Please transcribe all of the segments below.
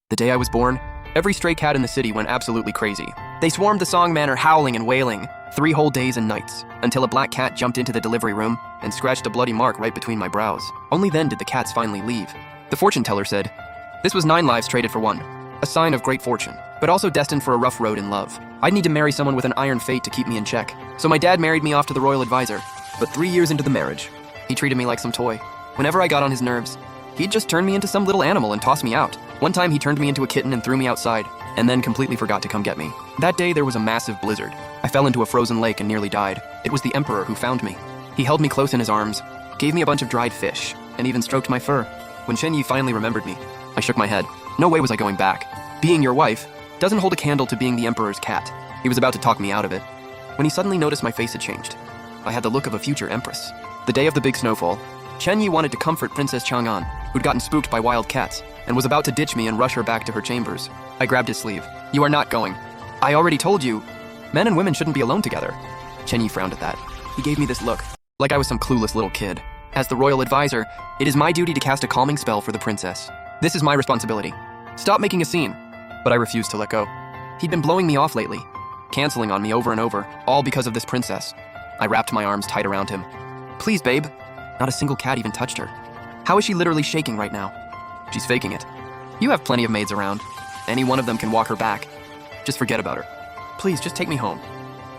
The day I was born, every stray cat in the city went absolutely crazy. They swarmed the Song Manor howling and wailing, 3 whole days and nights, until a black cat jumped into the delivery room and scratched a bloody mark right between my brows. Only then did the cats finally leave. The fortune teller said, "This was 9 lives traded for 1, a sign of great fortune, but also destined for a rough road in love. I'd need to marry someone with an iron fate to keep me in check. So my dad married me off to the royal advisor, but 3 years into the marriage, he treated me like some toy. Whenever I got on his nerves, he'd just turn me into some little animal and toss me out. One time he turned me into a kitten and threw me outside, and then completely forgot to come get me. That day there was a massive blizzard. I fell into a frozen lake and nearly died. It was the emperor who found me. He held me close in his arms, gave me a bunch of dried fish, and even stroked my fur. When Shen Yi finally remembered me, I shook my head. No way was I going back. Being your wife doesn't hold a candle to being the emperor's cat. He was about to talk me out of it, when he suddenly noticed my face had changed. I had the look of a future empress. The day of the big snowfall, Chen Yi wanted to comfort Princess Chang'an, who'd gotten spooked by wild cats, and was about to ditch me and rush her back to her chambers. I grabbed his sleeve. "You are not going. I already told you, men and women shouldn't be alone together." Chen Yi frowned at that. He gave me this look, like I was some clueless little kid. "As the royal advisor, it is my duty to cast a calming spell for the princess. This is my responsibility. Stop making a scene." But I refused to let go. He'd been blowing me off lately, canceling on me over and over, all because of this princess. I wrapped my arms tight around him. "Please, babe." Not a single cat even touched her. How is she literally shaking right now? She's faking it. You have plenty of maids around. Any one of them can walk her back. Just forget about her. Please, just take me home.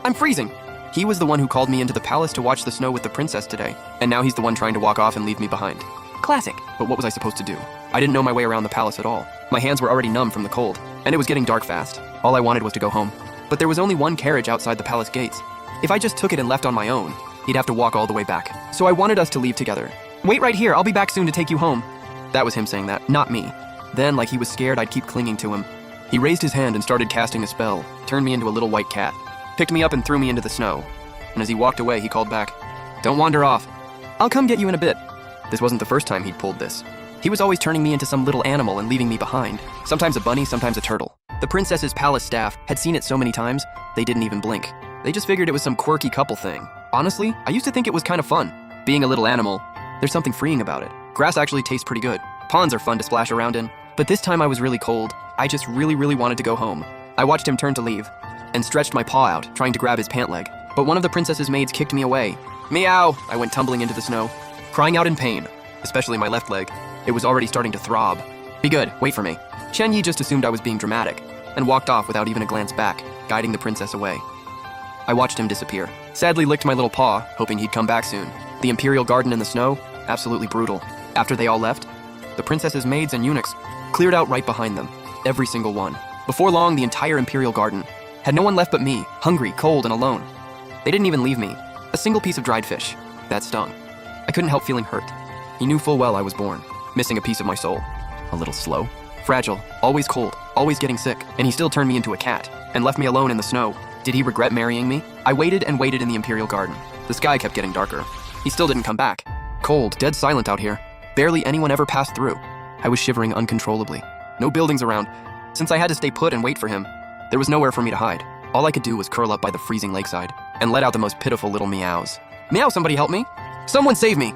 I'm freezing. He was the one who called me into the palace to watch the snow with the princess today, and now he's the one trying to walk off and leave me behind. Classic. But what was I supposed to do? I didn't know my way around the palace at all. My hands were already numb from the cold, and it was getting dark fast. All I wanted was to go home. But there was only one carriage outside the palace gates. If I just took it and left on my own, he'd have to walk all the way back. So I wanted us to leave together. "Wait right here, I'll be back soon to take you home." That was him saying that, not me. Then, like he was scared I'd keep clinging to him, he raised his hand and started casting a spell, turned me into a little white cat, picked me up and threw me into the snow. And as he walked away, he called back, "Don't wander off. I'll come get you in a bit." This wasn't the first time he'd pulled this. He was always turning me into some little animal and leaving me behind. Sometimes a bunny, sometimes a turtle. The princess's palace staff had seen it so many times, they didn't even blink. They just figured it was some quirky couple thing. Honestly, I used to think it was kind of fun. Being a little animal, there's something freeing about it. Grass actually tastes pretty good. Ponds are fun to splash around in. But this time I was really cold. I just really wanted to go home. I watched him turn to leave, and stretched my paw out, trying to grab his pant leg. But one of the princess's maids kicked me away. Meow! I went tumbling into the snow, crying out in pain, especially my left leg. It was already starting to throb. "Be good, wait for me." Chen Yi just assumed I was being dramatic, and walked off without even a glance back, guiding the princess away. I watched him disappear. Sadly licked my little paw, hoping he'd come back soon. The imperial garden in the snow, absolutely brutal. After they all left, the princess's maids and eunuchs cleared out right behind them, every single one. Before long, the entire imperial garden had no one left but me, hungry, cold, and alone. They didn't even leave me a single piece of dried fish. That stung. I couldn't help feeling hurt. He knew full well I was born, missing a piece of my soul. A little slow, fragile, always cold, always getting sick, and he still turned me into a cat and left me alone in the snow. Did he regret marrying me? I waited and waited in the imperial garden. The sky kept getting darker. He still didn't come back. Cold, dead silent out here. Barely anyone ever passed through. I was shivering uncontrollably. No buildings around. Since I had to stay put and wait for him, there was nowhere for me to hide. All I could do was curl up by the freezing lakeside and let out the most pitiful little meows. "Meow, somebody help me! Someone save me!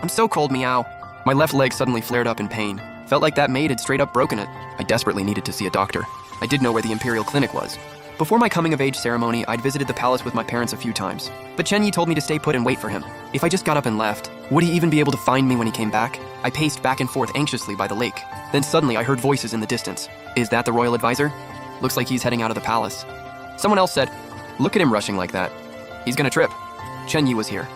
I'm so cold, meow." My left leg suddenly flared up in pain. Felt like that maid had straight up broken it. I desperately needed to see a doctor. I did know where the imperial clinic was. Before my coming-of-age ceremony, I'd visited the palace with my parents a few times. But Chen Yi told me to stay put and wait for him. If I just got up and left, would he even be able to find me when he came back? I paced back and forth anxiously by the lake. Then suddenly I heard voices in the distance. Is that the royal advisor? Looks like he's heading out of the palace. Someone else said, "Look at him rushing like that. He's gonna trip." Chen Yi was here.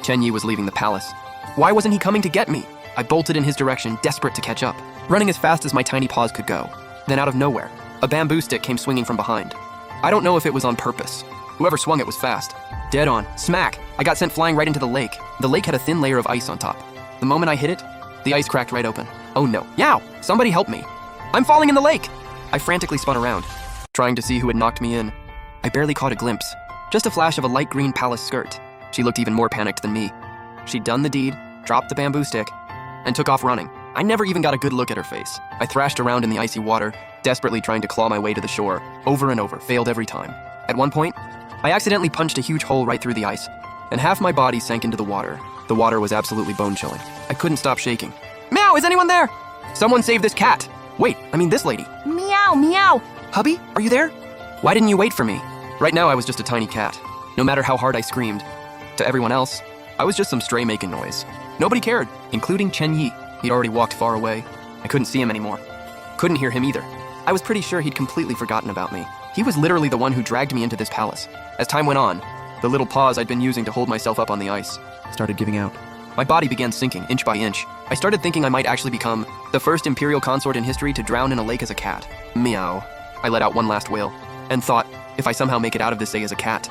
Chen Yi was leaving the palace. Why wasn't he coming to get me? I bolted in his direction, desperate to catch up, running as fast as my tiny paws could go. Then out of nowhere, a bamboo stick came swinging from behind. I don't know if it was on purpose. Whoever swung it was fast. Dead on. Smack! I got sent flying right into the lake. The lake had a thin layer of ice on top. The moment I hit it, the ice cracked right open. Oh no. Yow! Somebody help me! I'm falling in the lake! I frantically spun around, trying to see who had knocked me in. I barely caught a glimpse. Just a flash of a light green palace skirt. She looked even more panicked than me. She'd done the deed, dropped the bamboo stick, and took off running. I never even got a good look at her face. I thrashed around in the icy water, desperately trying to claw my way to the shore. Over and over, failed every time. At one point, I accidentally punched a huge hole right through the ice, and half my body sank into the water. The water was absolutely bone-chilling. I couldn't stop shaking. "Meow, is anyone there? Someone save this cat!" Wait, I mean this lady. Meow, meow. Hubby, are you there? Why didn't you wait for me? Right now I was just a tiny cat. No matter how hard I screamed. To everyone else, I was just some stray making noise. Nobody cared, including Chen Yi. He'd already walked far away. I couldn't see him anymore. Couldn't hear him either. I was pretty sure he'd completely forgotten about me. He was literally the one who dragged me into this palace. As time went on, the little paws I'd been using to hold myself up on the ice started giving out. My body began sinking inch by inch. I started thinking I might actually become the first imperial consort in history to drown in a lake as a cat. Meow. I let out one last wail and thought, if I somehow make it out of this day as a cat,